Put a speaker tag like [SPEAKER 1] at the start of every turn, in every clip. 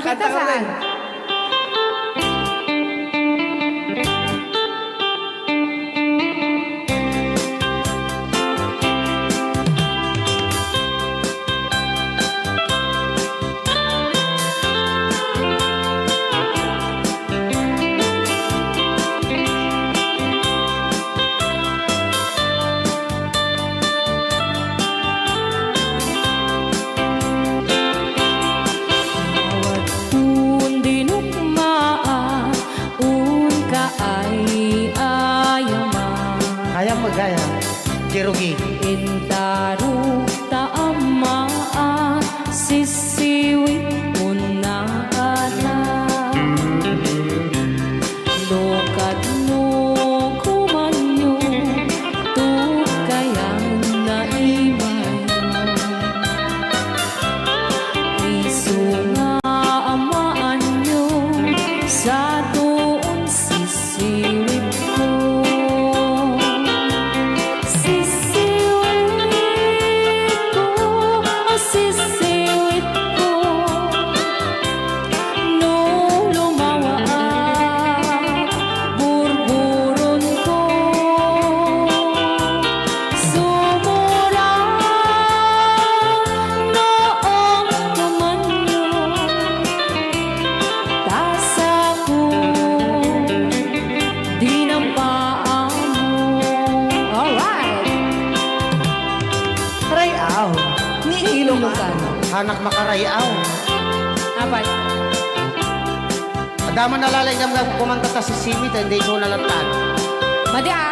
[SPEAKER 1] Kanta
[SPEAKER 2] ka rin.
[SPEAKER 1] Kaya magaya. Jerugi.
[SPEAKER 3] Intaruk taamaan sisiwit mo na ala. Lokad mo kumanyo tukayang naimay. Isu nga amaan nyo sa doon sisiwit ko.
[SPEAKER 1] Ilocano. Hanak makarayaw.
[SPEAKER 3] Apat.
[SPEAKER 1] Adama nalalay nga kumanta ta si Simit, hindi ko nalatan.
[SPEAKER 3] Madi ah.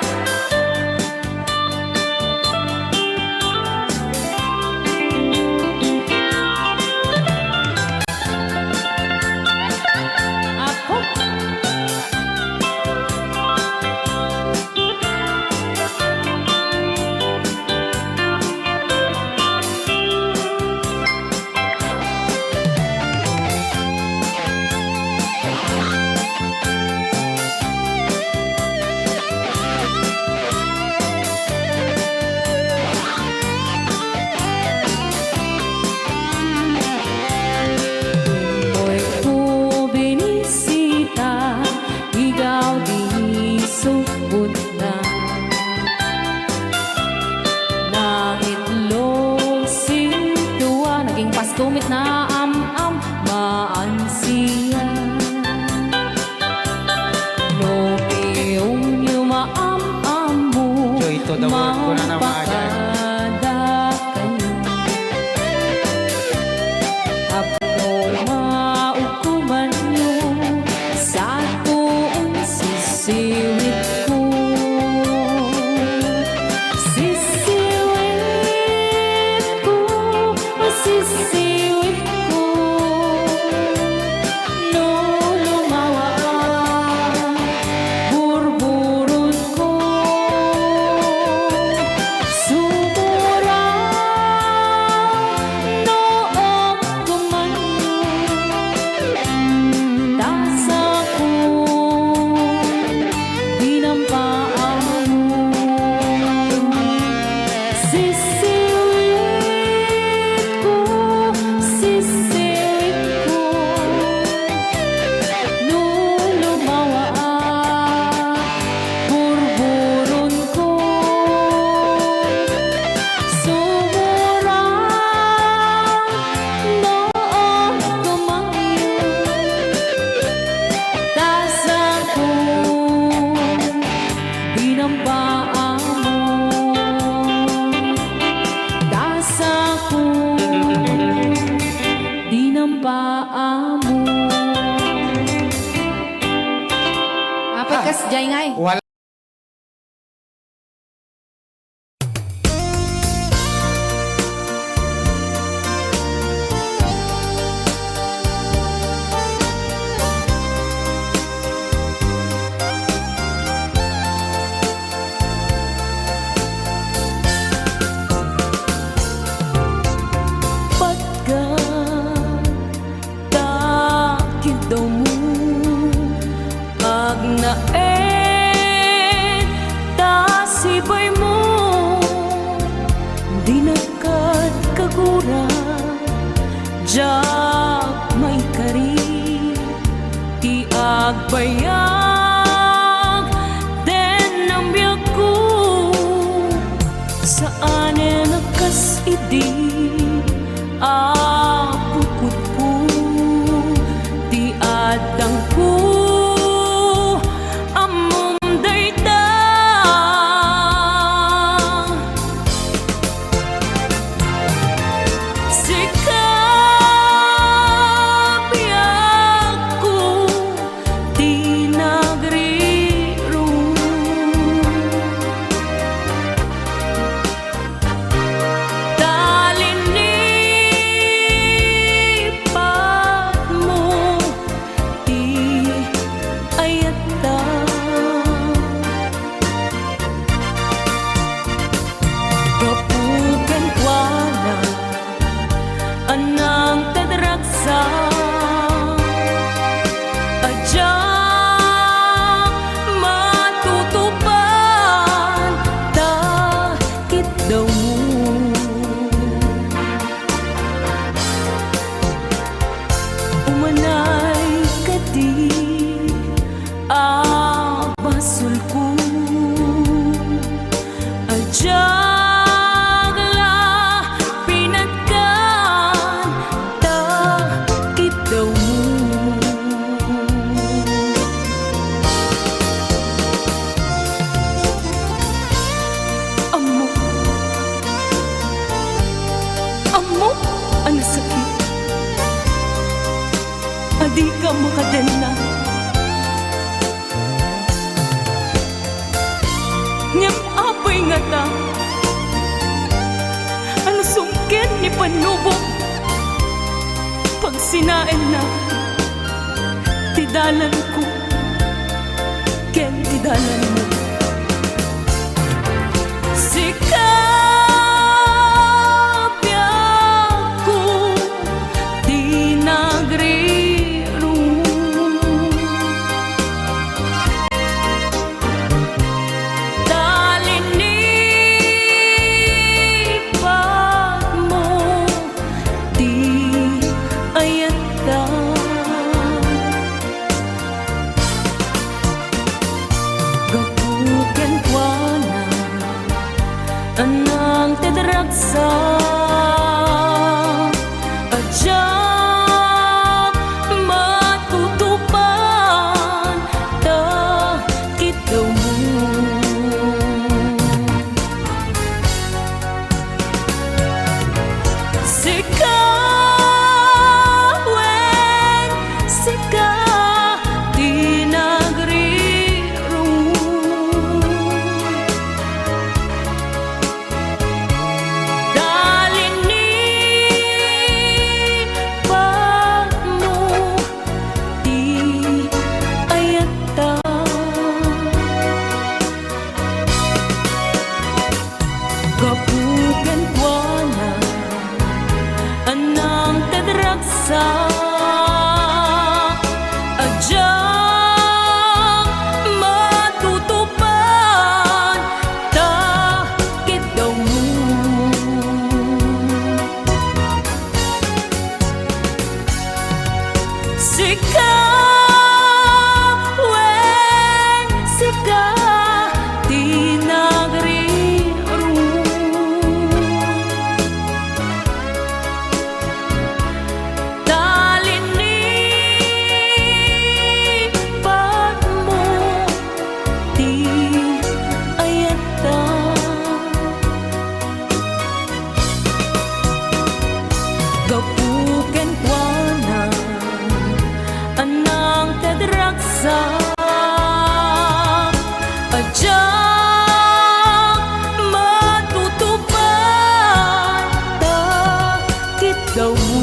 [SPEAKER 3] Tumit na am-am maansiya. No piyong yumaam-am mo
[SPEAKER 1] Joy to the world ko na naman agad.
[SPEAKER 3] kayo. Apno maukuman nyo sa tuong sisiwit ko. Sisiwit ko, sisiwit ko. No lumawa burburot ko. Sumura noong kumanyo. Tasa ko dinampaan mo. Sisiwit ko, sisiwit ko. No lumawa burburon ko. Sumura noong kumanyo. Tasa ko dinampaan mo. Tasa ko dinampaan mo. Apat kas jay ngay.
[SPEAKER 1] Wala.
[SPEAKER 3] Pagka takid daw mo ag nae Nagbayag den ang biyak ko saan nakas idi pukot ko di adang ko amom dayta sikap biyak ko di nagriro talinipat mo di ayata kapukan kuana anang tadragsa adya matutupan takit daw mo umanay kadi basul ko adya pinagkan takit daw mo amo ang sakit adi ka makadena ngem apay nga ta ano sungkin ni panubok pag sinain na tidalan ko ken tidalan mo sikap biyak ko di nagriro talinipat mo di ayata gapuken kuana anang tedragsa adya matutupan takit daw mo sikawen sika di nagriro talinipat mo di ayata kapukan kuana anang tadragsa adya matutupan takit daw mo sikawen sika di nagriro talinipat mo di ayata gapuken kuana anang tadragsa adya matutupan takit daw mo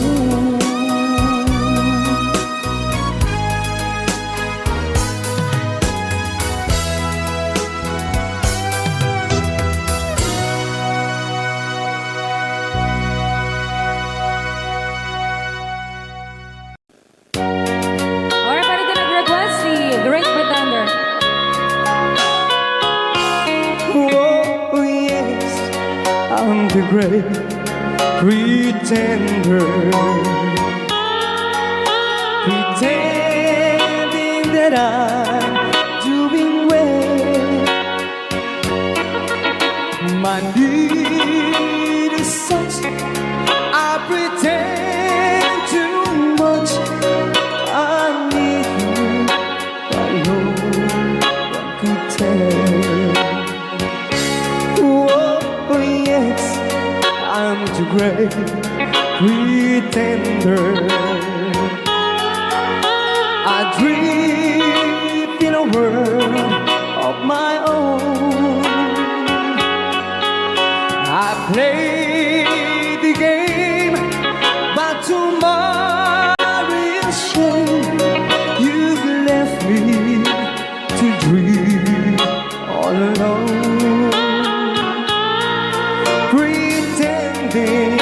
[SPEAKER 2] Alright, para din nag-request si Great Pretender.
[SPEAKER 4] Oh, yes, I'm the great pretender, pretending that that I'm doing well. My need is such, I pretend too much. I need you, but no one could tell. Oh yes, I'm too great pretender. I dream in a world of my own. I play the game, but to my real shame, you've left me to dream all alone, pretending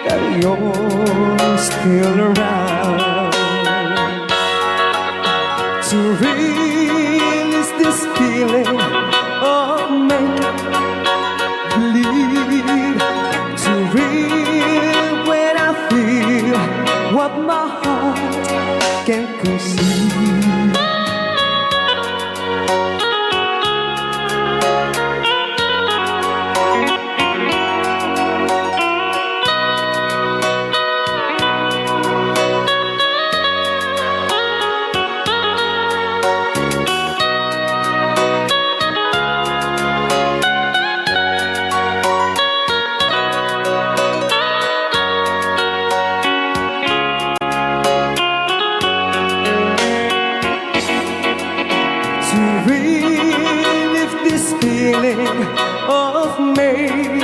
[SPEAKER 4] that you're still around. To release this feeling of make-believe, to real when I feel what my heart can conceive. Of make-believe,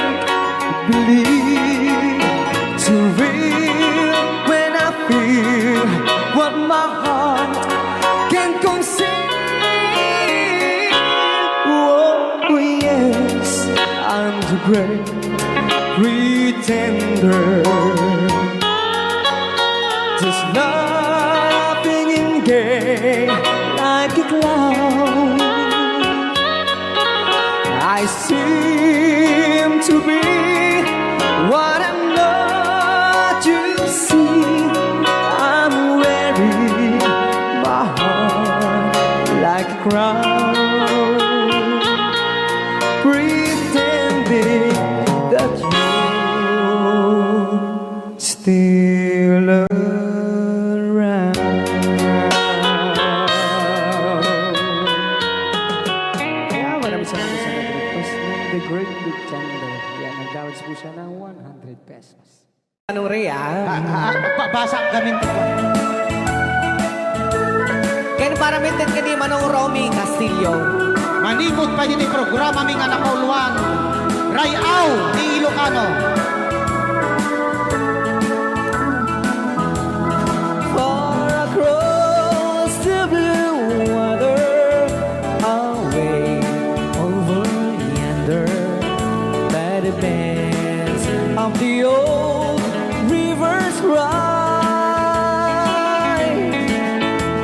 [SPEAKER 4] to real when I feel what my heart can conceive. Oh yes, I'm the great pretender, just laughing in gay like a clown. I seem to be what I'm not, you see. I'm wearing my heart like a crown, pretending that you're still around. The Great Pretender. Yan, nag-downs po siya ng 100 pesos.
[SPEAKER 1] Ano rin basa kami ko.
[SPEAKER 5] Ken para minten kini Manong Romy Castillo.
[SPEAKER 1] Manimot pa yun yung programa ming anak kauluan. Rayaw ni Ilocano.
[SPEAKER 4] Far across the blue water, away over yonder, by the banks of the old river's ride,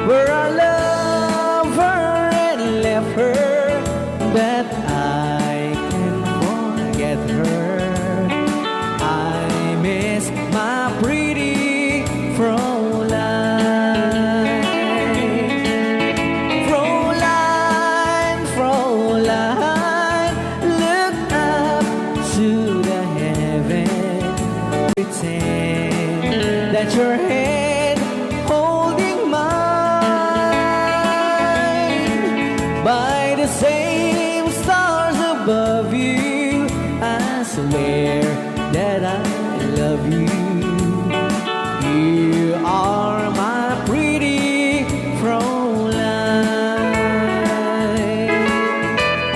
[SPEAKER 4] where I love her and left her, but I can't forget her. I miss my pretty Fräulein. Fräulein, Fräulein, look up to the heaven, pretend that your hand holding mine. By the same stars above you, I swear that I love you. You are my pretty Fräulein.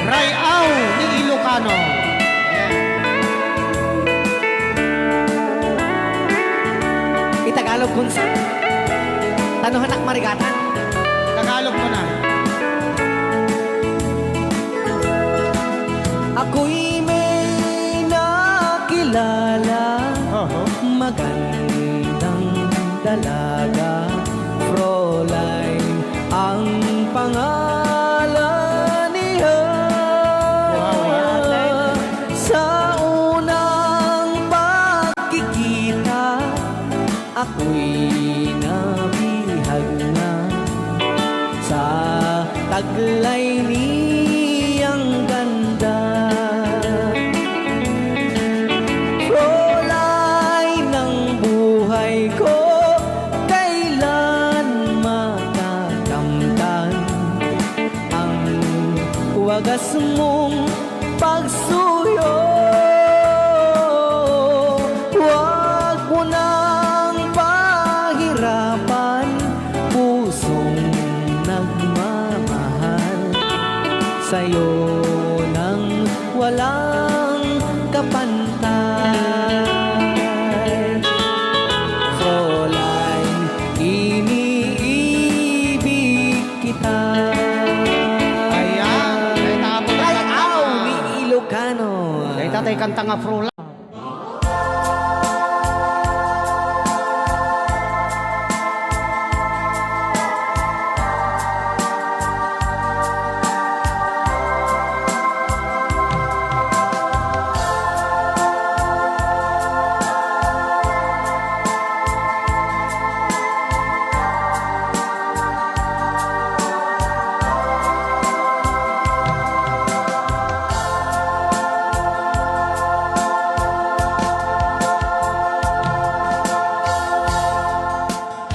[SPEAKER 1] Rayaw ni Ilocano.
[SPEAKER 5] Itagalog kunsa. Tanuhan ak marigatan.
[SPEAKER 1] Tagalog mo na.
[SPEAKER 4] Ako'y may nakilala, magandang dalaga, Fräulein ang pangalan niya. Sa unang pagkikita, ako'y nabihag na sa
[SPEAKER 5] taglay niyang ganda. Prolay ng buhay ko, kailan matakamtan ang wagas mong pagsuyo. Huwag mo nang pahirapan pusong nagmamahal sa'yo nang walang kapantay. Fräulein, iniibig kita.
[SPEAKER 1] Ayan, kay tapos
[SPEAKER 5] Rayaw ni Ilocano.
[SPEAKER 1] kay tatay kanta nga Frola.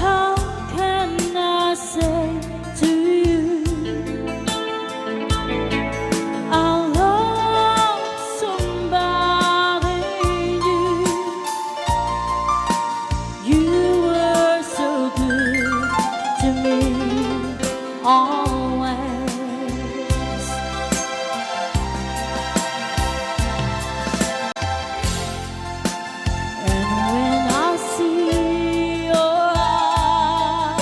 [SPEAKER 3] How can I say to you I love somebody new? You were so good to me always. And when I see your eyes,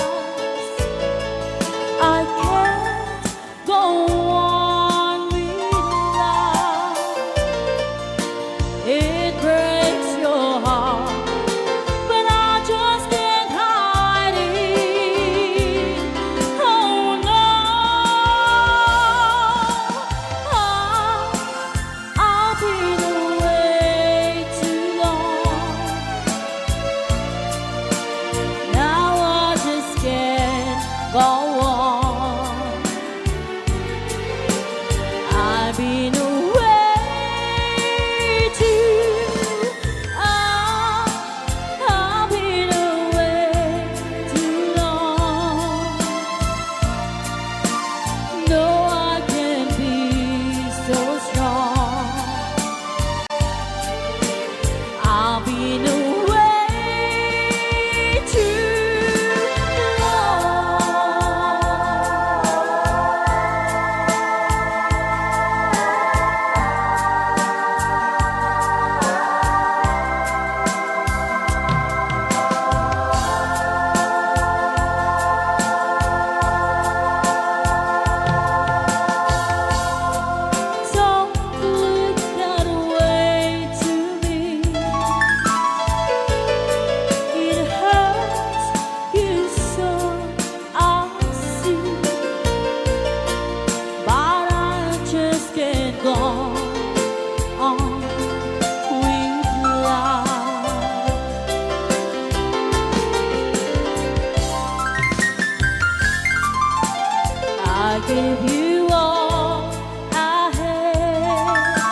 [SPEAKER 3] I can't go on with life. It breaks your heart, but I just can't hide it. Oh no, I've been away too long. Now I just can't go on. I've been away too. I've been away too long. No, I can't be so strong. I've been away too long. Don't look that way to me. It hurts you so, I see. But I just can't go on with life. I gave you all I had,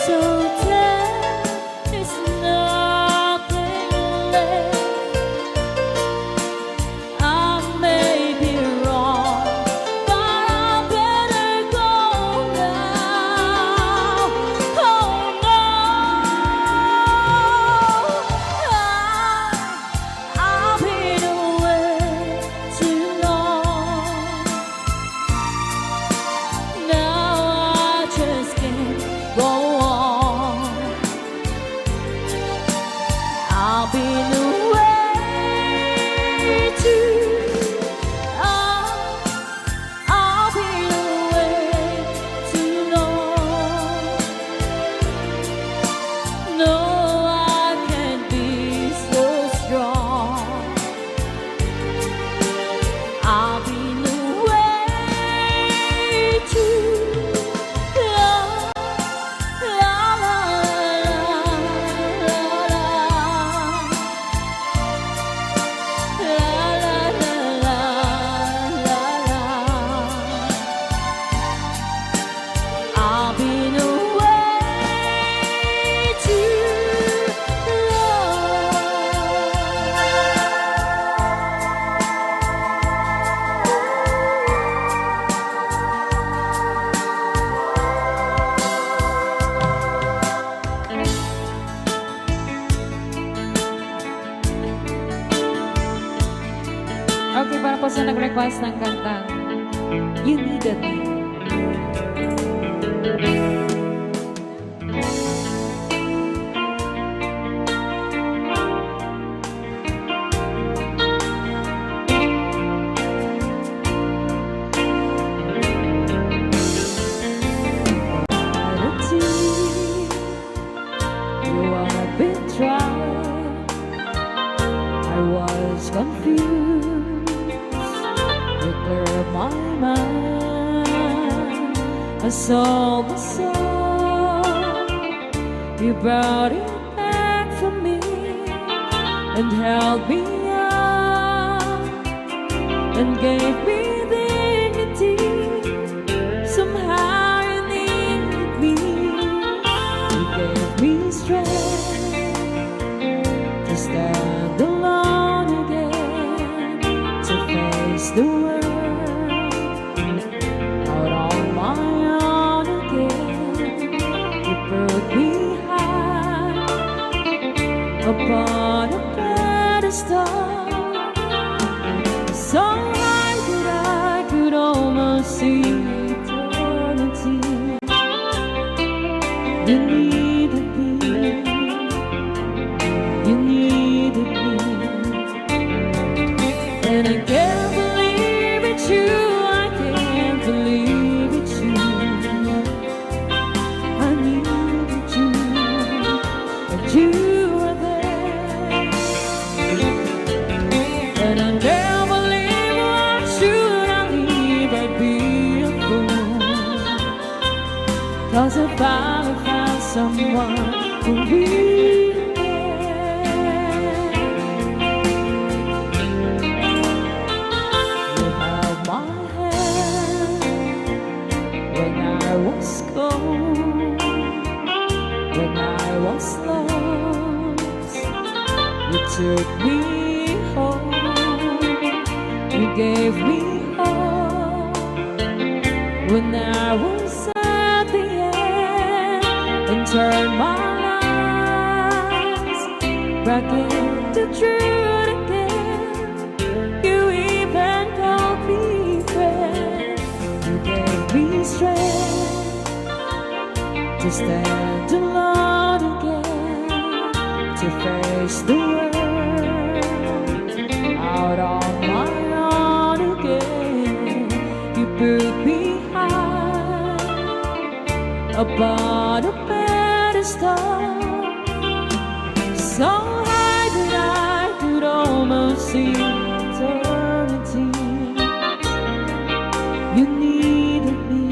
[SPEAKER 3] so there's nothing left. I may be wrong, but I better go now. Oh no, I've been away too long. Now I just can't go on. I've been away too. I've been away too long. No, I can't be so strong. I've been away too long. La la la la la.
[SPEAKER 2] Okay, para po sa nag-request ng kantang You Needed Me.
[SPEAKER 3] I was confused. You cleared my mind. I saw the sun. You brought it back for me and held me up and gave me dignity. Somehow you needed me. You gave me strength to stand alone again, to face the world out on my own again. You put me high upon a pedestal, so high that I could almost see eternity. You needed me. You needed me, and I can't believe it's you. I can't believe it's you. I needed you, and you were there. And I can't believe why should I leave? I'd be a fool. 'Cause I finally found someone who really when I was lost. You took me home. You gave me hope when I was at the end, and turned my lives back into truth again. You even called me friend. You gave me strength to stand alone again, to face the world out on my own again. You put me high upon a pedestal, so high that I could almost see eternity. You needed me.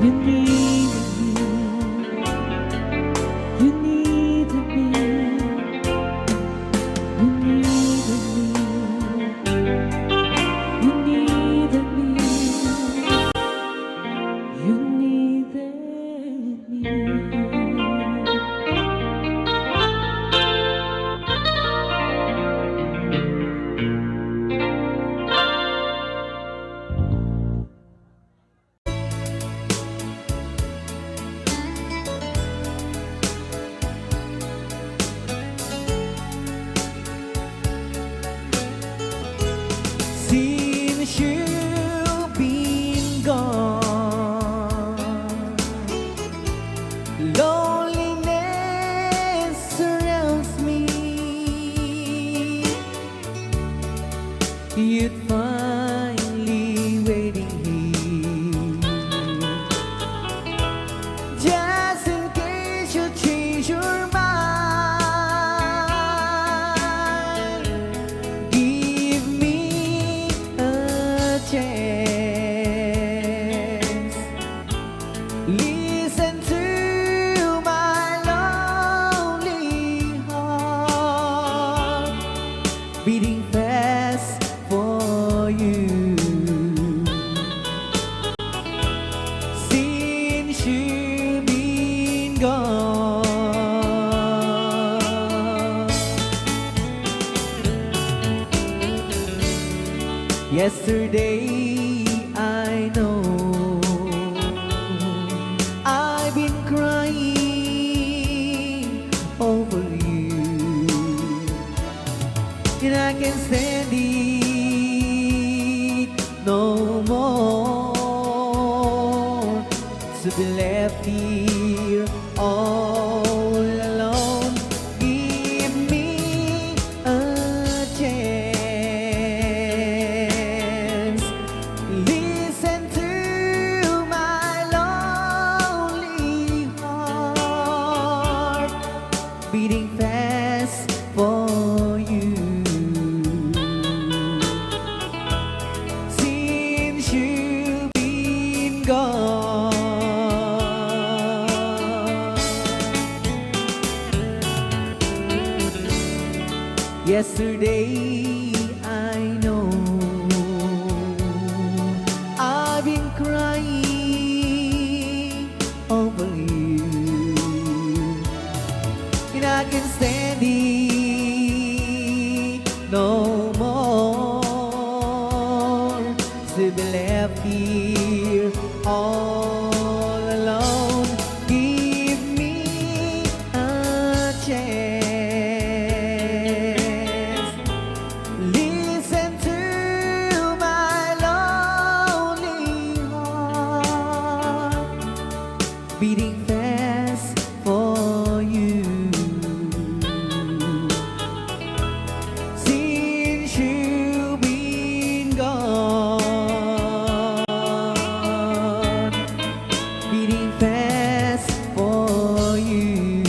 [SPEAKER 3] You needed me. You needed me. You needed me. You needed me. You needed me.
[SPEAKER 5] Since you've been gone, loneliness surrounds me. You'd finally waiting here, just in case you change your mind. Give me a chance. Listen to my lonely heart beating fast for you. Since you've been gone, yesterday I know I've been crying over you, and I I can't stand it no more to be left here all alone. Give me a chance. Listen to my lonely heart beating fast for you. Since you've been gone, yesterday I know I've been crying over you, and I can't stand it no more to be left here all alone. Give me a chance. Listen to my lonely heart beating fast for you. Since you've been gone, beating fast for you.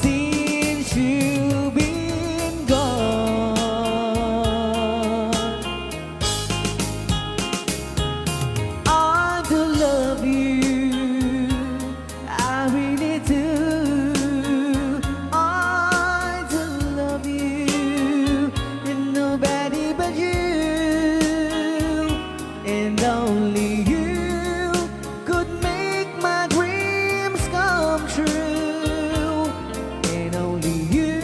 [SPEAKER 5] Since you've been gone, I do love you, I really do. I do love you, and nobody but you, and only you could make my dreams come true, and only you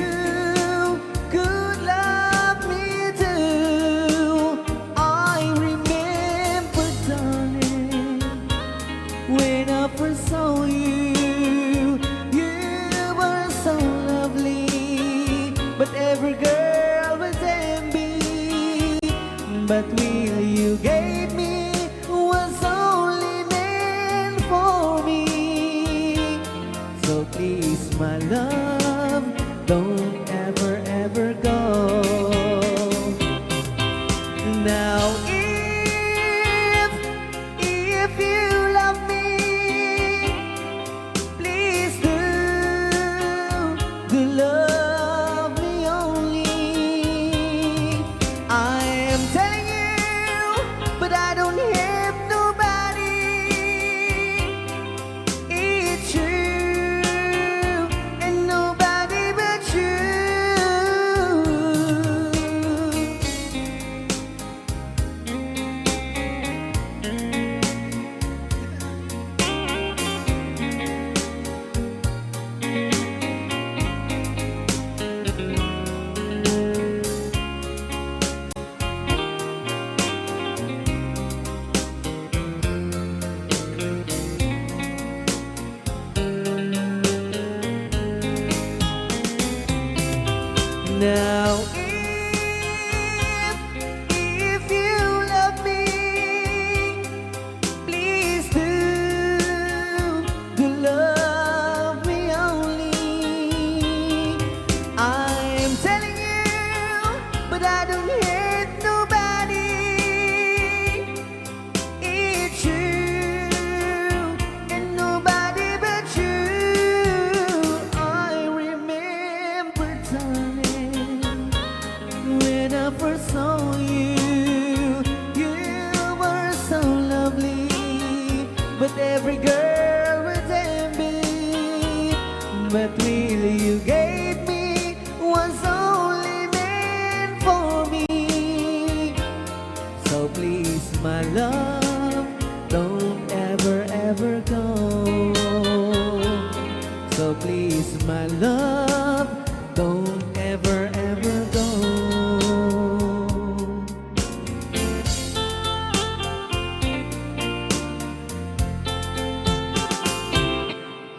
[SPEAKER 5] could love me too. I remember, darling, when I first saw you, you were so lovely, but every girl was envy. But will you gave me was only meant for me. So please, my love, don't ever, ever go. Now if you love me, please do love me only. I am telling you, but I don't have nobody. It's you and nobody but you. Now if you love me, please do love me only. I am telling you, but I don't hate nobody. It's you and nobody but you. I remember, darling, when I first saw you, you were so lovely, but every girl was envy. But really you gave me was only meant for me. So please, my love, don't ever, ever go. So please, my love, don't ever, ever go.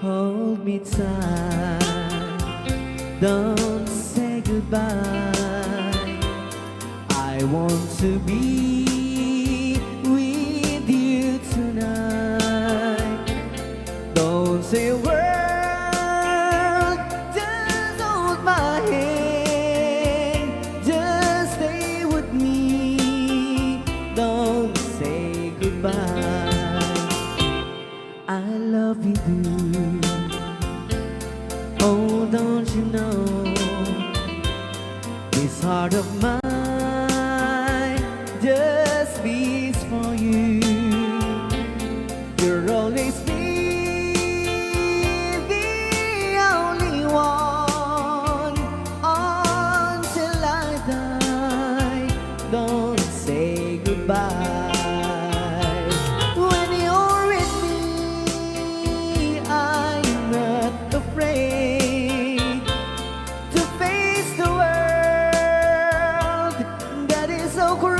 [SPEAKER 5] Hold me tight, don't goodbye. I want to be with you tonight. Don't say a word, just hold my hand. Just stay with me. Don't say goodbye. I love you, dude. Oh, don't you know, this heart of mine just beats for you. You'll always be the only one until I die. Don't say goodbye. When you're with me, I'm not afraid to face the world that is so cruel.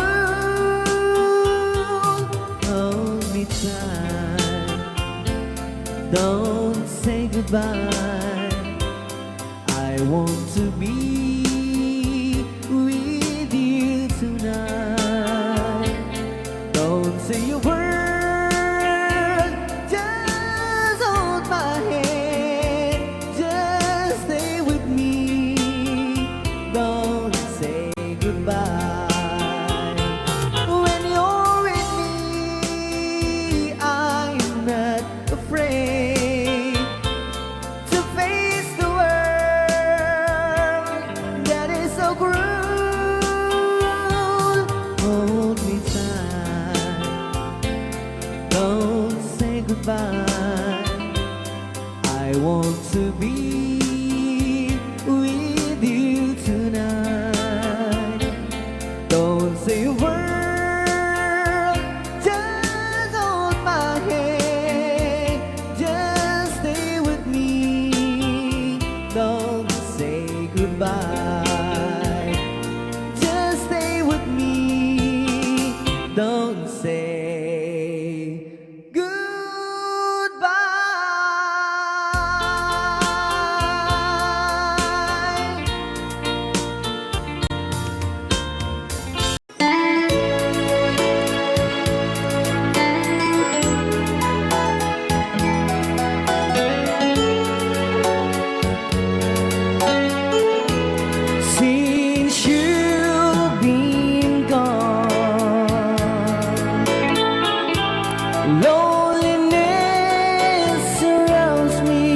[SPEAKER 5] Hold me tight, don't say goodbye. I want to be with you tonight. Don't say a word, just hold my hand. Just stay with me. Don't say goodbye. When you're with me, I'm not afraid to face the world that is so cruel. Hold me tight, don't say goodbye. I want to be with you tonight. Don't say a word, just hold my hand. Just stay with me. Don't say goodbye. Just stay with me. Don't say goodbye. Since you've been gone, loneliness surrounds me.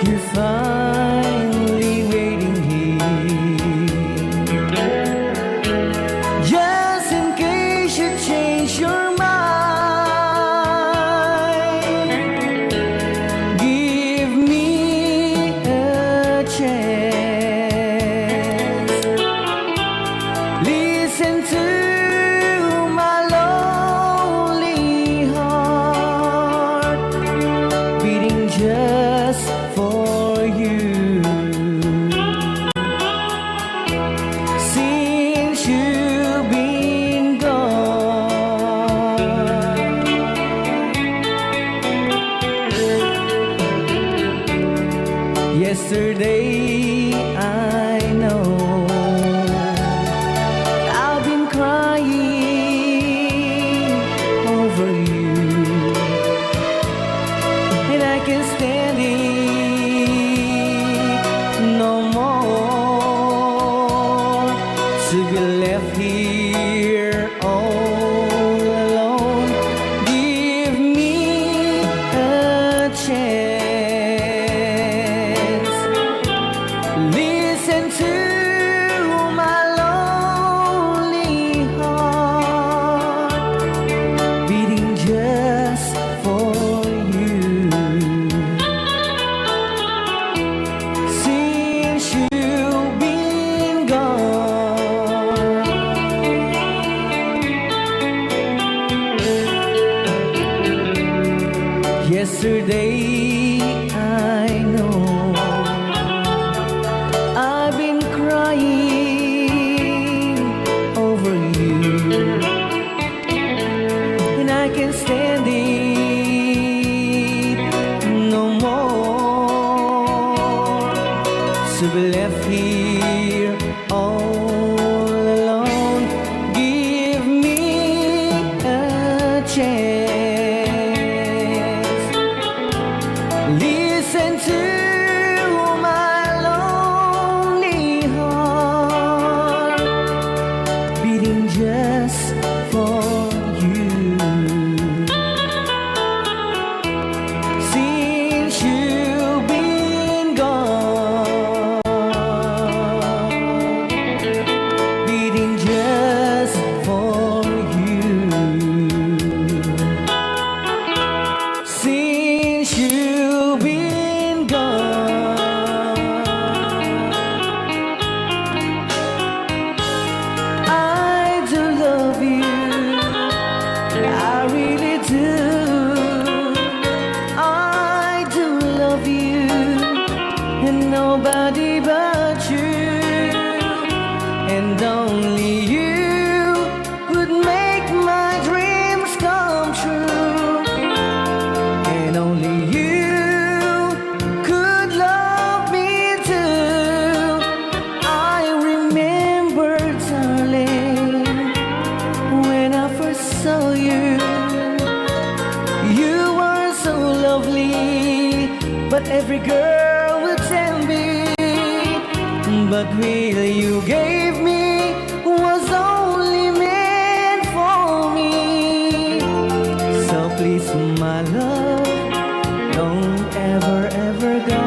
[SPEAKER 5] You're finally waiting here, just in case you change your mind. Give me a chance. Listen to my lonely heart beating just for you. Since you've been gone, yesterday I know I've been crying over you, and I can't stand it no more to be left here all alone. Give me a chance. Listen to to be left here all alone. Give me a chance. Listen to my lonely heart beating just for you. Since you've been gone, beating just for you. Since you've been gone, I do love you, I really do. I do love you, and nobody but you, and only you could make my dreams come true, and only you could love me too. I remember, darling, when I first saw you. You were so lovely, but every girl would tell me. But really you gave me was only meant for me. So please, my love, don't ever, ever go.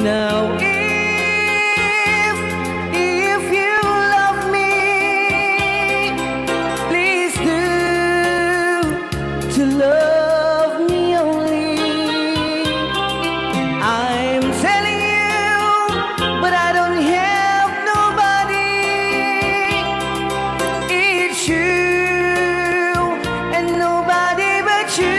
[SPEAKER 5] Now if you love me, please do to love me only. I'm telling you, but I don't have nobody. It's you and nobody but you.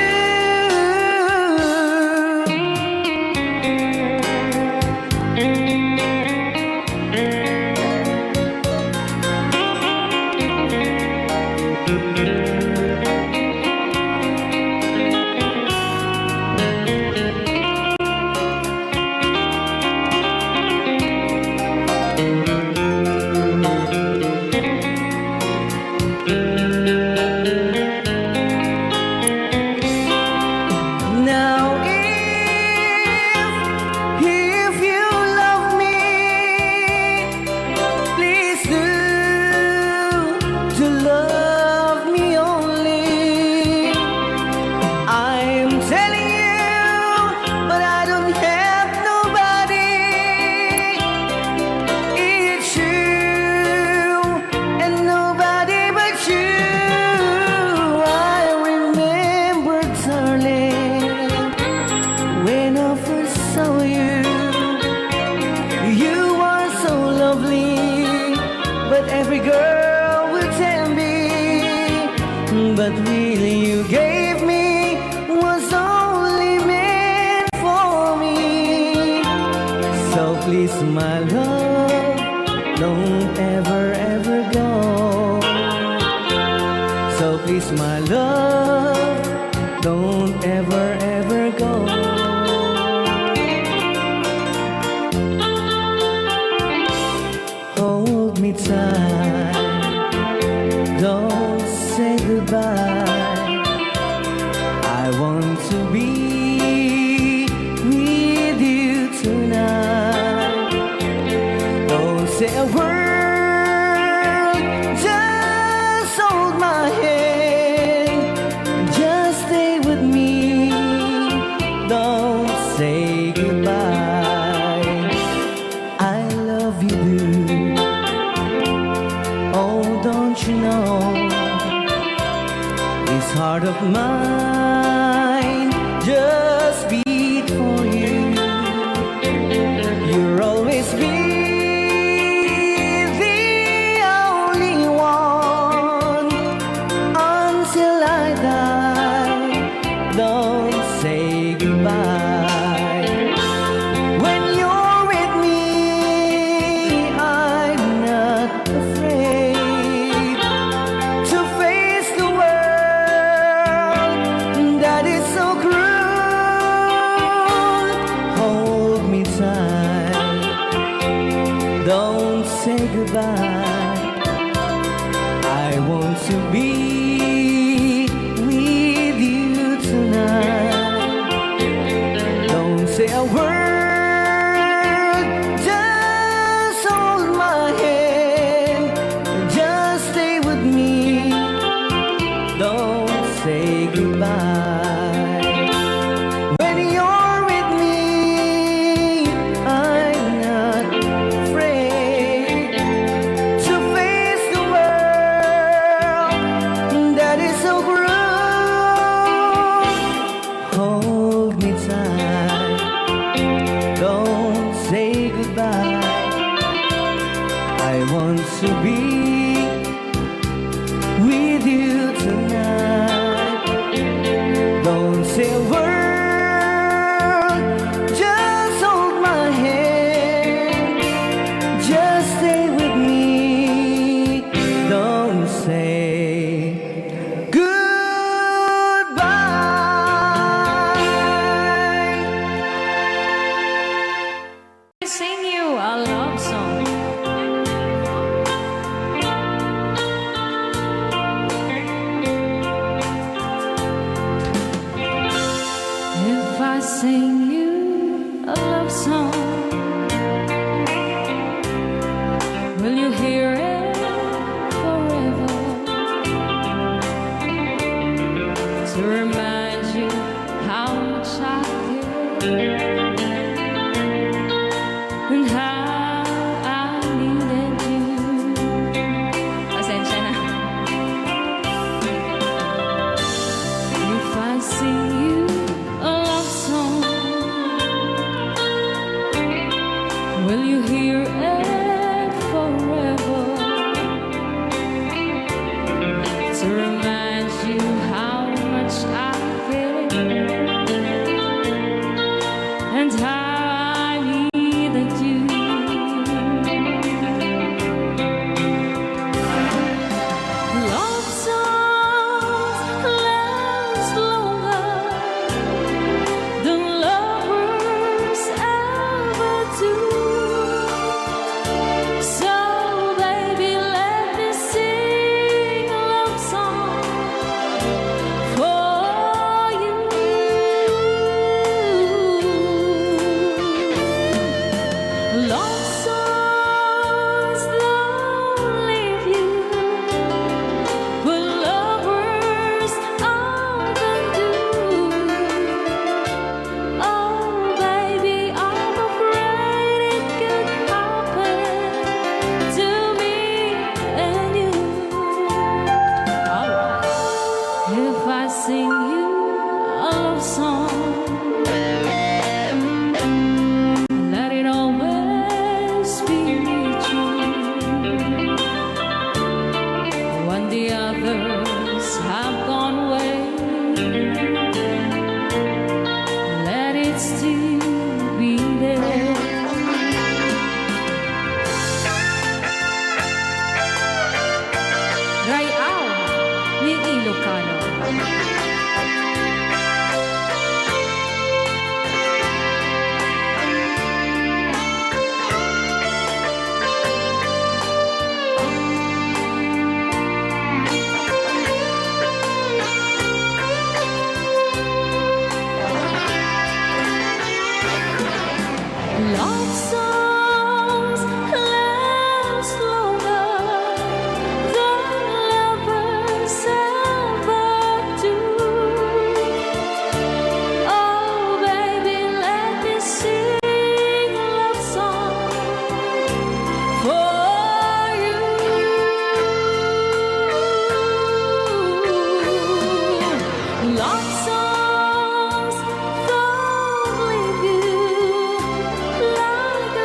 [SPEAKER 5] Now if you love me, please do to love me only. I'm telling you, but I don't have nobody. It's you and nobody but you. I remember, darling, when I first saw you. You were so lovely, but every girl would tell me. But really you gave me was only meant for me. So please, my love, don't ever, ever go. So please, my love, don't ever, ever go. Hold me tight, don't say goodbye. I want to be with you tonight. Don't say a word, just hold my hand, just stay with me. Don't say goodbye. I love you, blue. Oh, don't you know, this heart of mine just beat for you. You'll always be the only one until I die. Don't say goodbye. When you're with me, I'm not afraid to face the world say goodbye. I want to be with you tonight. Don't say a word, just hold my hand, just stay with me. Don't say goodbye. When you're with me, I'm not afraid to face the world that is so cruel. Hold me tight, don't say goodbye. I want to be with you tonight. Don't say a word, just hold my hand, just stay with me. Don't say goodbye.
[SPEAKER 2] I sing you a love song. If I sing you a love song, will you hear it forever? To remind you how much I care and how I needed you. Pasensya na. If I sing you a love song, will you hear it forever? To remind you how much I care and how I needed you. Love songs last longer than lovers ever do. So baby, let me sing a love song for you. Love songs don't leave you, but lovers often do. Oh baby, I'm afraid it could happen to me and you. Alright. If I sing you a love song, let it always be true. When the others have gone away, let it still be there. Rayaw ni Ilocano. Love songs last longer than lovers ever do. Oh baby, let me sing a love song for you. Love songs don't leave you like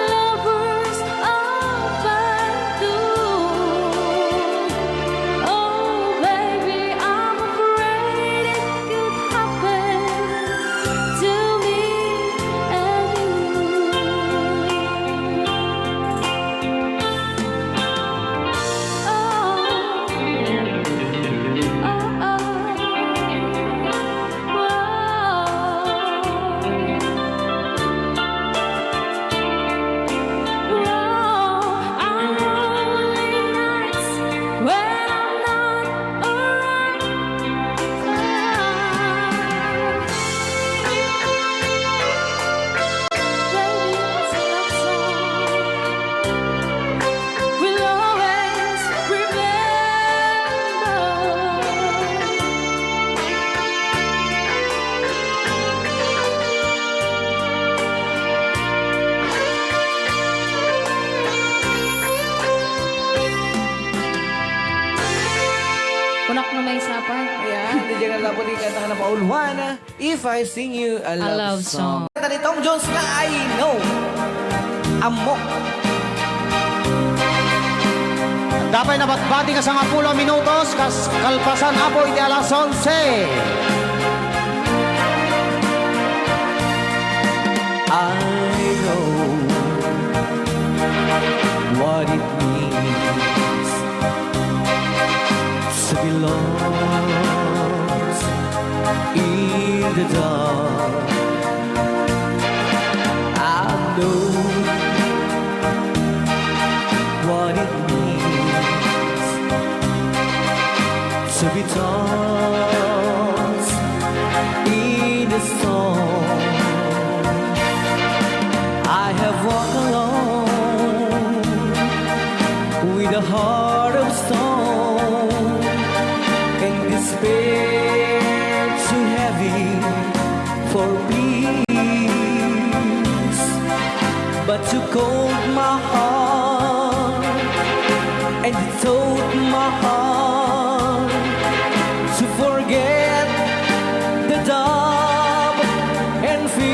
[SPEAKER 5] Napole 1, If I Sing You a Love,
[SPEAKER 2] love song.
[SPEAKER 5] Kanta ni Tom Jones nga, I Know. Amok.
[SPEAKER 1] Dapat nabatbati ka sa nga 10 minutos, kalpasan apo iti alas 11.
[SPEAKER 5] I know what it means to be lost in the dark. I know what it means to be tossed in the storm. I have walked alone with a heart of stone and despair too heavy for peace. But you cold my heart and you told my heart to forget the doubt and fear.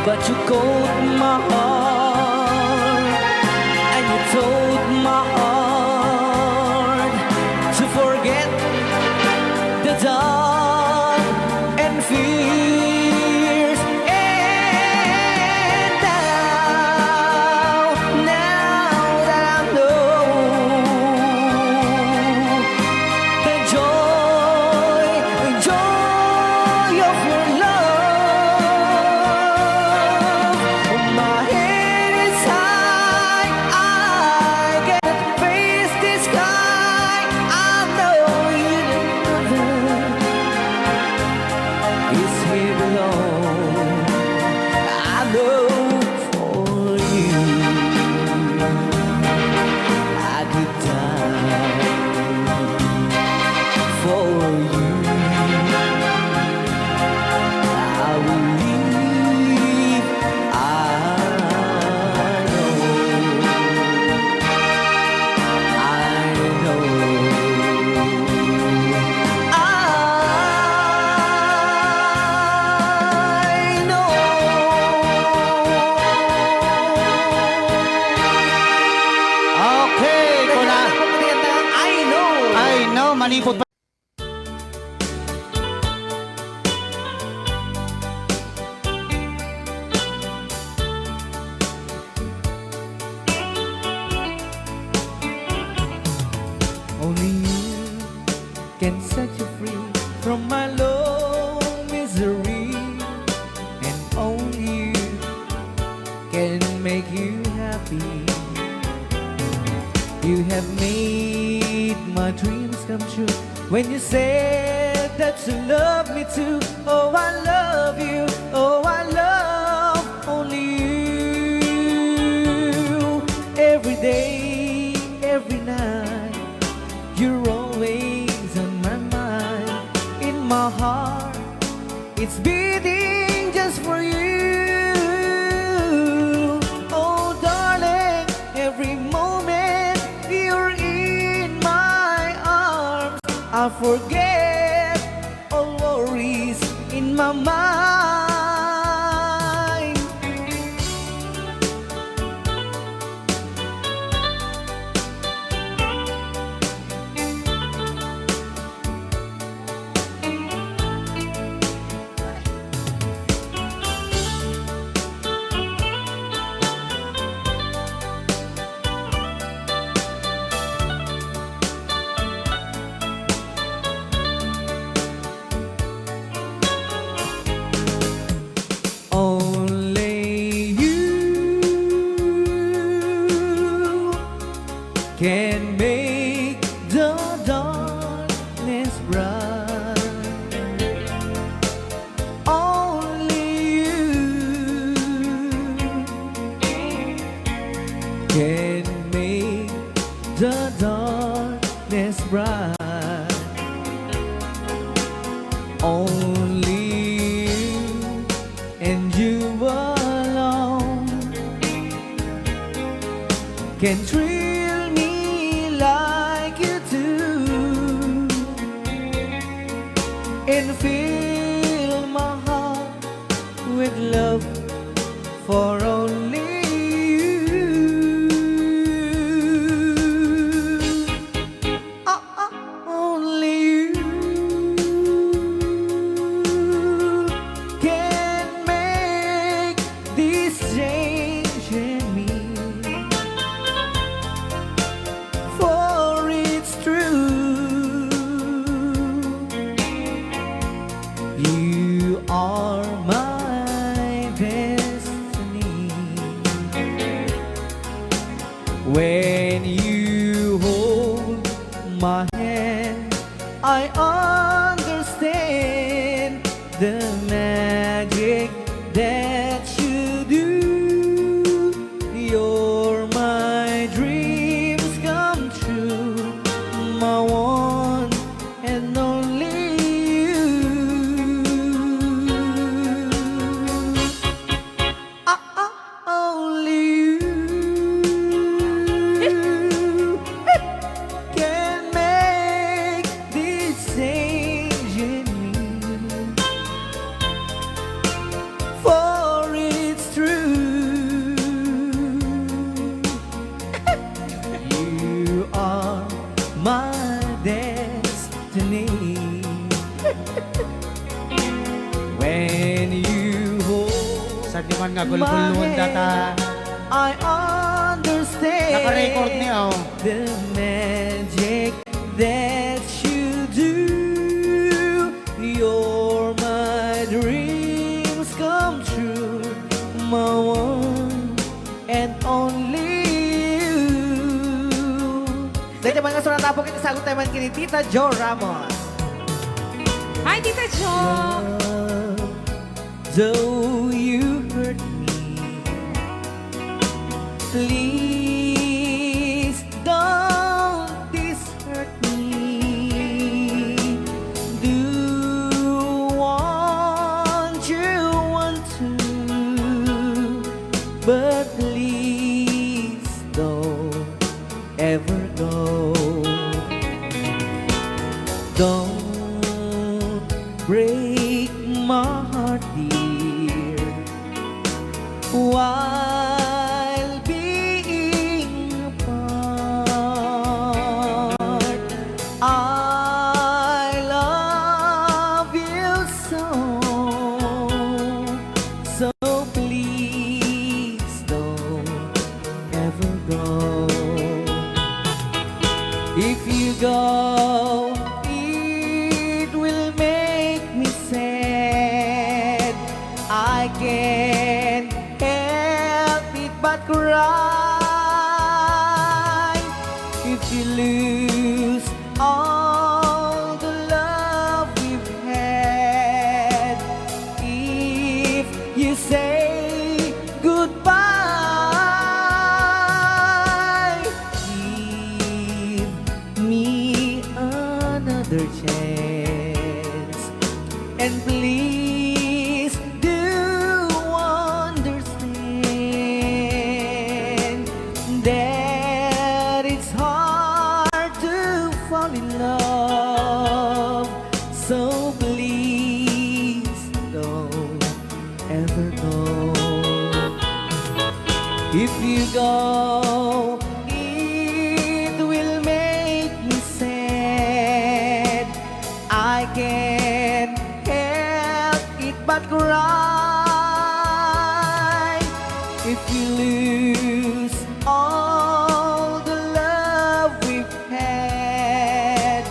[SPEAKER 5] But you caught my heart and you told my heart to forget the dark and fears. And now that I know the joy of your love.
[SPEAKER 1] Manipot pa.
[SPEAKER 5] Only you can set you free from my low misery, and only you can make you happy. You have made my dreams come true when you said that you love me too. Oh, I love you. Oh, I love only you. Every day, every night, you're always on my mind. In my heart, it's beating just for you. Oh, darling, every moment you're in my arms, I forget all worries in my mind. as bright. Only you and you alone can thrill me like you do and fill my heart with love for only only you can make this change in me, for it's true. You are my destiny. When you hold my hand, I understand the magic that you do. You're my dreams come true, my one and only you. Only you can make this change in me, for it's true. You are my destiny. When you hold
[SPEAKER 1] Sa di man nga gulgulun data.
[SPEAKER 5] I understand
[SPEAKER 1] Naka-record niya, oh.
[SPEAKER 5] the magic that you do. You're my dreams come true, my one and only you. Dahil naman nga sa natapok ito, sagot naman kini Tita Jo Ramos.
[SPEAKER 3] Hi, Tita Jo!
[SPEAKER 5] Though you hurt me, please don't hurt me. Do want to, but please don't ever go. Don't break my heart, dear, while being apart. I love you so, so please don't ever go. If you go, it will make me sad. I can't help it but cry. If you lose all the love we've had, if you say goodbye, give me another chance, and please do understand that it's hard to fall in love. So please don't ever go. If you go, it will make me sad. I can't help it but cry. If you lose all the love we've had,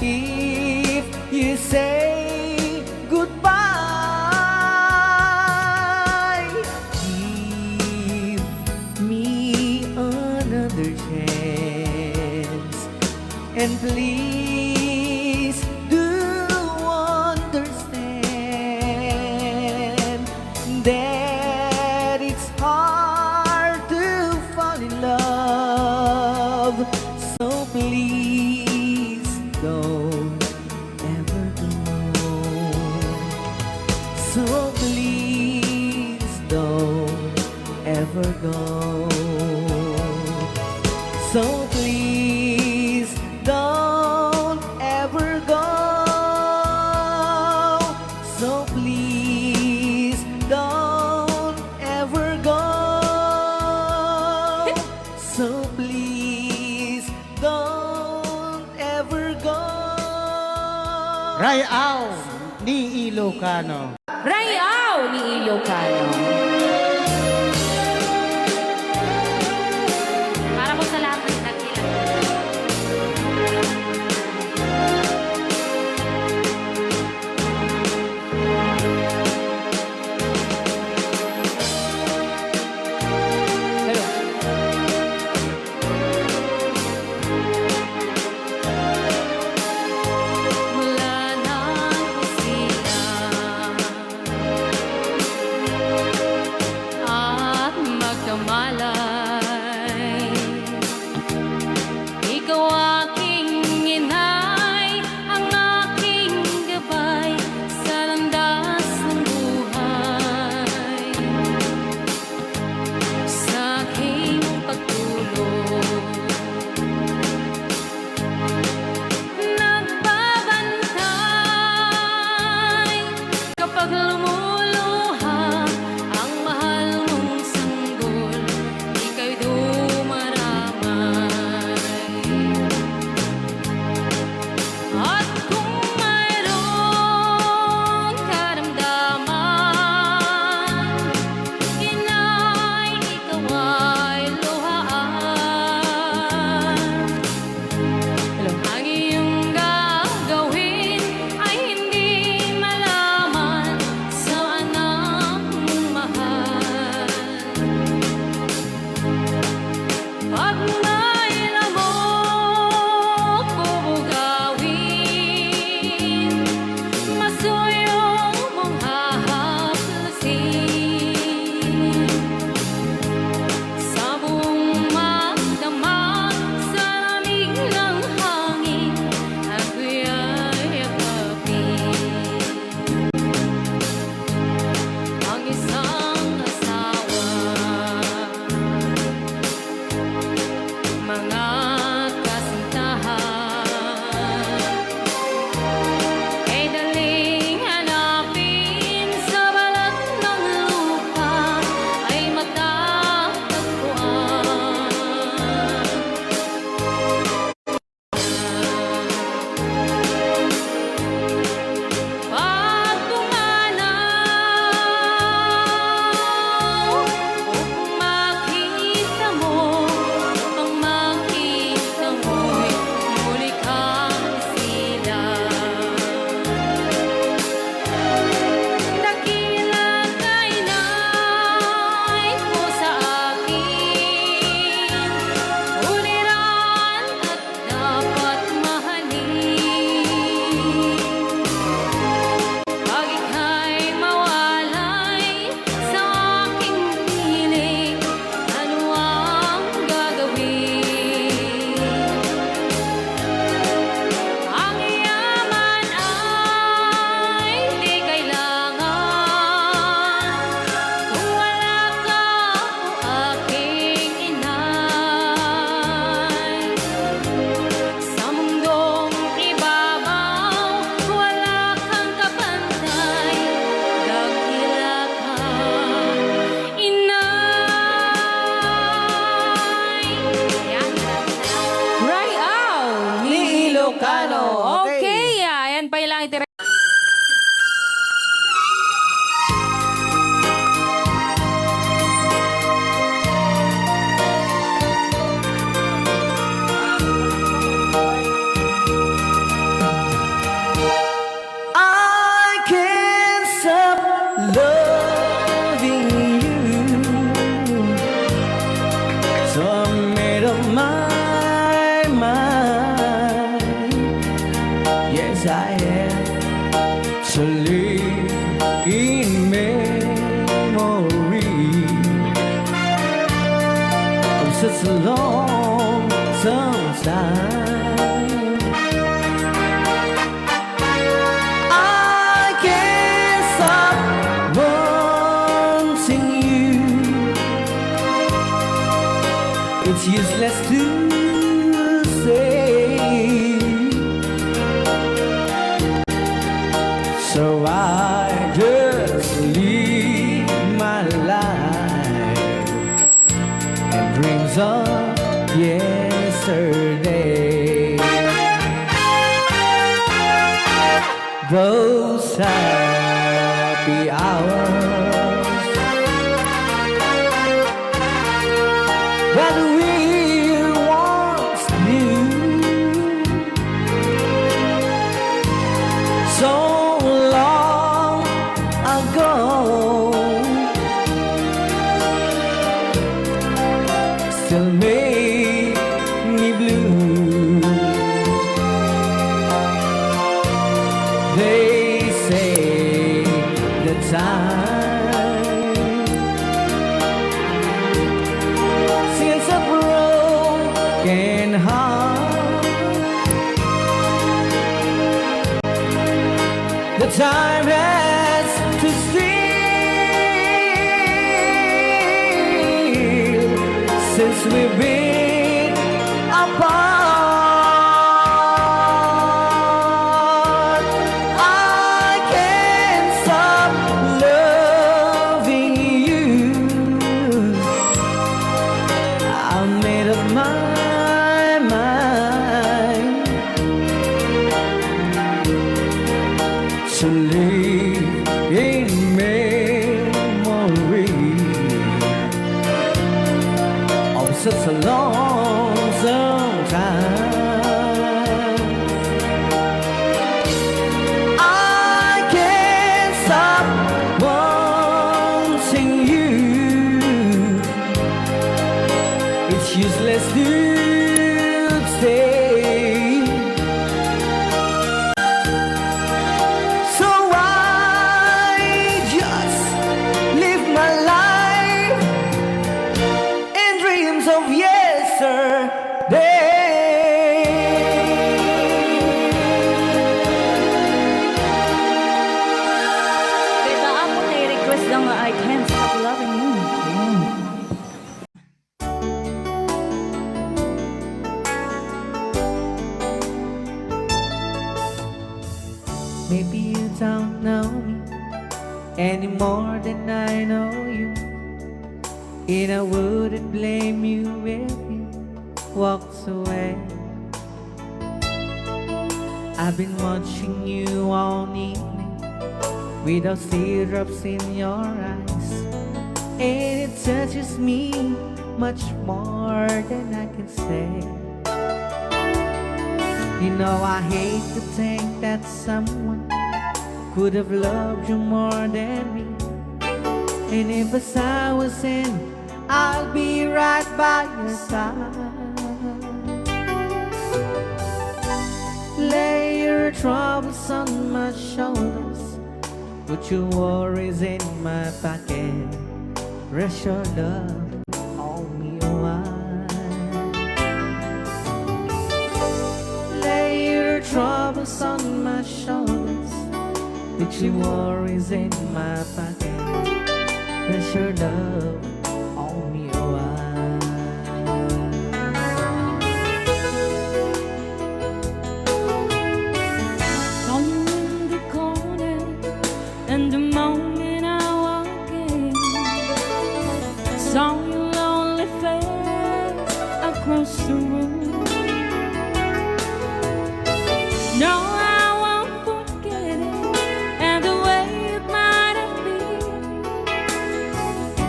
[SPEAKER 5] if you say goodbye, give me another chance, and please do understand that it's hard to fall in love. So please never gone.
[SPEAKER 1] Rayaw ni Ilocano.
[SPEAKER 3] Rayaw ni Ilocano. Para po sa lahat ng dakilang.
[SPEAKER 2] Mula nang sila at magkamalay, ikaw aking inay, ang aking gabay sa landas ng buhay, sa aking pagtulog. Nagbabantay kapag lumuluha ang mahal mong sanggol, ika'y dumaramay. At kung mayroong karamdaman, inay, ikaw ay luhaan. Ang iyong gagawin ay hindi malaman sa anak mong mahal. Pag may lamok bubugawin, masuyong mong hahaplasin. Sa buong magdamag, sa lamig ng hangin, ako'y yakapin. Ang isang asawa, mga kasintahan, ay daling hanapin sa balat ng lupa, ay matatagpuan. Pag pumanaw, upang makita mo, upang makita mo'y muli kang sila. Dakila kay nay mo sa akin, uliran at dapat mahalin. Pag ika'y mawalay sa aking piling, ano ang gagawin? Ang yaman ay di kailangan kung wala ka o aking inay. Sa mundong ibabaw, wala kang kapantay, dakila ka, inay. Yan.
[SPEAKER 3] Rayaw ni Ilocano.
[SPEAKER 5] Okay.
[SPEAKER 3] Okay, ayan pa ilang itira.
[SPEAKER 5] I can't stop loving you, so I made up my mind. Yes, I am to live in memory of such a long time. I can't stop wanting you. It's useless to say those happy hours that we once knew. So long ago, still make me blue. They say the time since a broken heart, the time has to steal since we've been apart. I can't stop loving you. I made up my mind to live in memory of such a lonesome time. I can't stop wanting you. It's useless to stay. So I just live my life in dreams of yesterday.
[SPEAKER 3] Beta ako na-request lang nga I can't stop loving you.
[SPEAKER 5] Maybe you don't know me any more than I know you, and I wouldn't blame you if you walked away. I've been watching you all evening with those teardrops in your eyes, and it touches me much more than I can say. You know I hate to think that someone could have loved you more than me, and if I was in, I'll be right by your side. Lay your troubles on my shoulders, put your worries in my pocket, rest your love on me a while. Lay your troubles on my shoulders, put your worries in my pocket, rest your love on me a while.
[SPEAKER 2] Somewhere in the corner, and the moment I walk in, saw your lonely face across the room. No, I won't forget it, and the way it might have been.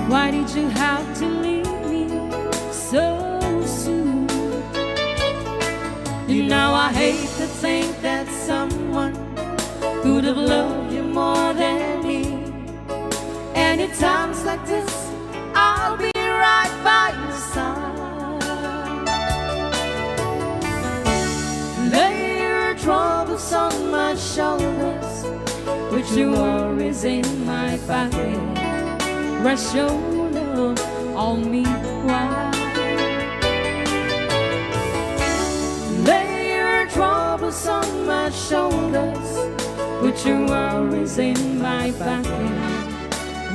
[SPEAKER 2] Why did you have to leave me so soon?
[SPEAKER 5] You know I hate to think that someone could have loved you more than me, and at times like this I'll be right by your side. Lay your troubles on my shoulders, put your worries in my pocket,
[SPEAKER 2] Rest your love on me while
[SPEAKER 5] lay your troubles on my shoulders,
[SPEAKER 2] put your worries in my pocket.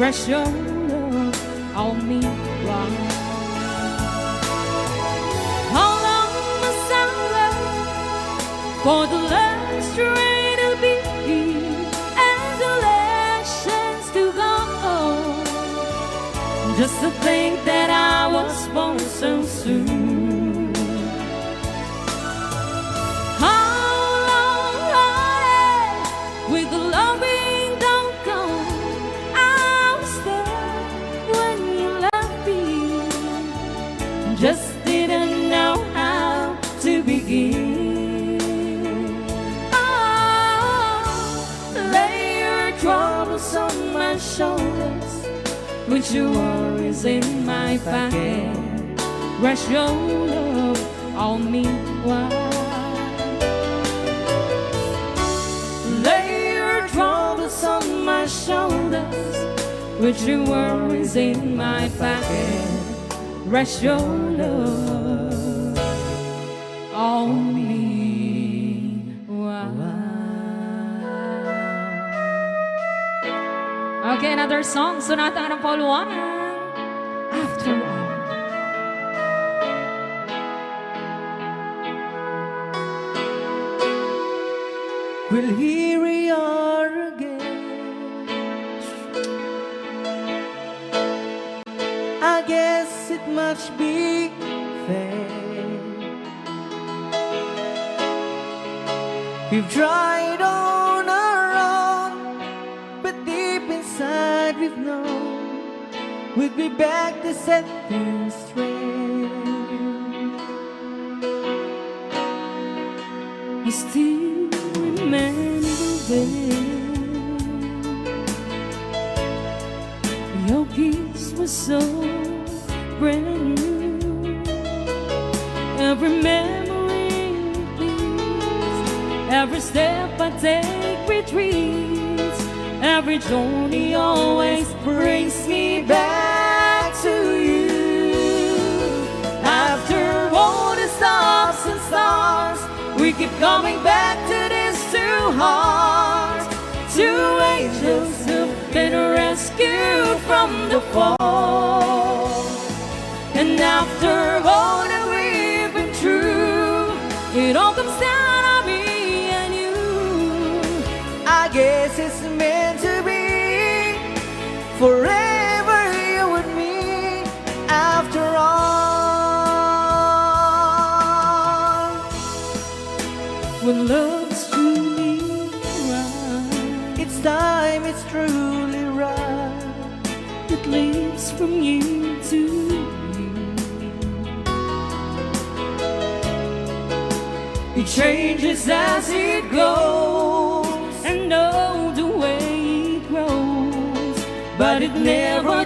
[SPEAKER 2] Rest your love on me while. How long must I wait for the last train to be and the last chance to go? Just to think that I was born so soon. How long I with your worries in my pocket. Rest your love on me while lay your troubles on my shoulders, with your worries in my pocket. Rest your love on me while. Okay, another song, Sonata ng Paul Juan. After all.
[SPEAKER 5] Well, here we are again. I guess it must be fair. We've tried on our own, but deep inside we've known we'd be back to set things straight.
[SPEAKER 2] I still remember when your kiss was so brand new. Every memory repeats, every step I take retreats, every journey always brings me back to you. After all the stops and stars, we keep coming back to these two hearts, two angels who've been rescued from the fall. And after all that we've been through, it all comes down to me and you.
[SPEAKER 5] I guess it's meant to be forever, you and me. After all,
[SPEAKER 2] When love's truly right,
[SPEAKER 5] it's time, it's truly right.
[SPEAKER 2] it leaves from you to you.
[SPEAKER 5] It changes as it goes,
[SPEAKER 2] And know the way it grows,
[SPEAKER 5] but it never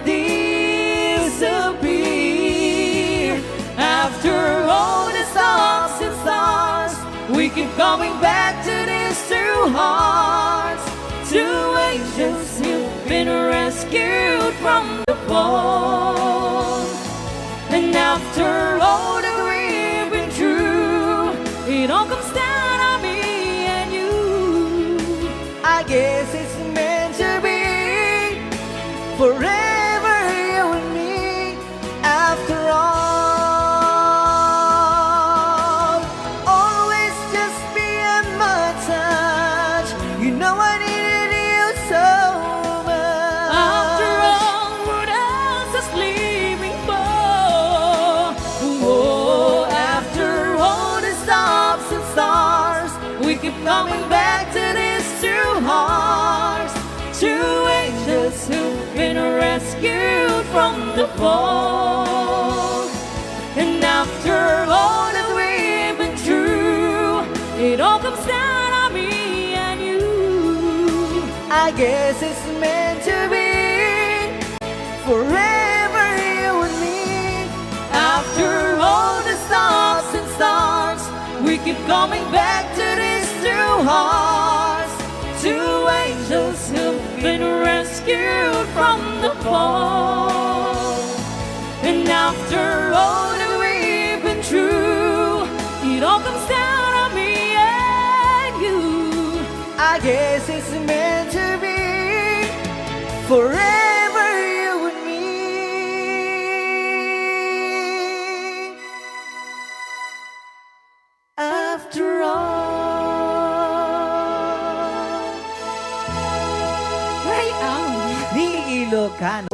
[SPEAKER 5] disappears. After all the stops and stars, we keep coming back to these two hearts, two angels who've been rescued from the fall. And after all that we've been through,
[SPEAKER 2] it all comes down to me and you.
[SPEAKER 5] I guess it's meant to be forever, you and me. After all, always just beyond my touch. You know I needed you so much.
[SPEAKER 2] After all, what else is leaving for?
[SPEAKER 5] Oh, after all the stops and stars, we keep coming back to these two hearts, two angels who've been rescued from the fall. And after all that we've been through,
[SPEAKER 2] It all comes down to me and you.
[SPEAKER 5] I guess it's meant to be forever, you and me. After all the stops and stars, we keep coming back to these two hearts, two angels who've been rescued from the fall.
[SPEAKER 2] And after all that we've been through, it all comes down to me and you.
[SPEAKER 5] I guess it's meant to be forever, you and me. After all,
[SPEAKER 2] Right out.
[SPEAKER 5] ni Ilocano.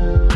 [SPEAKER 1] Ilocano.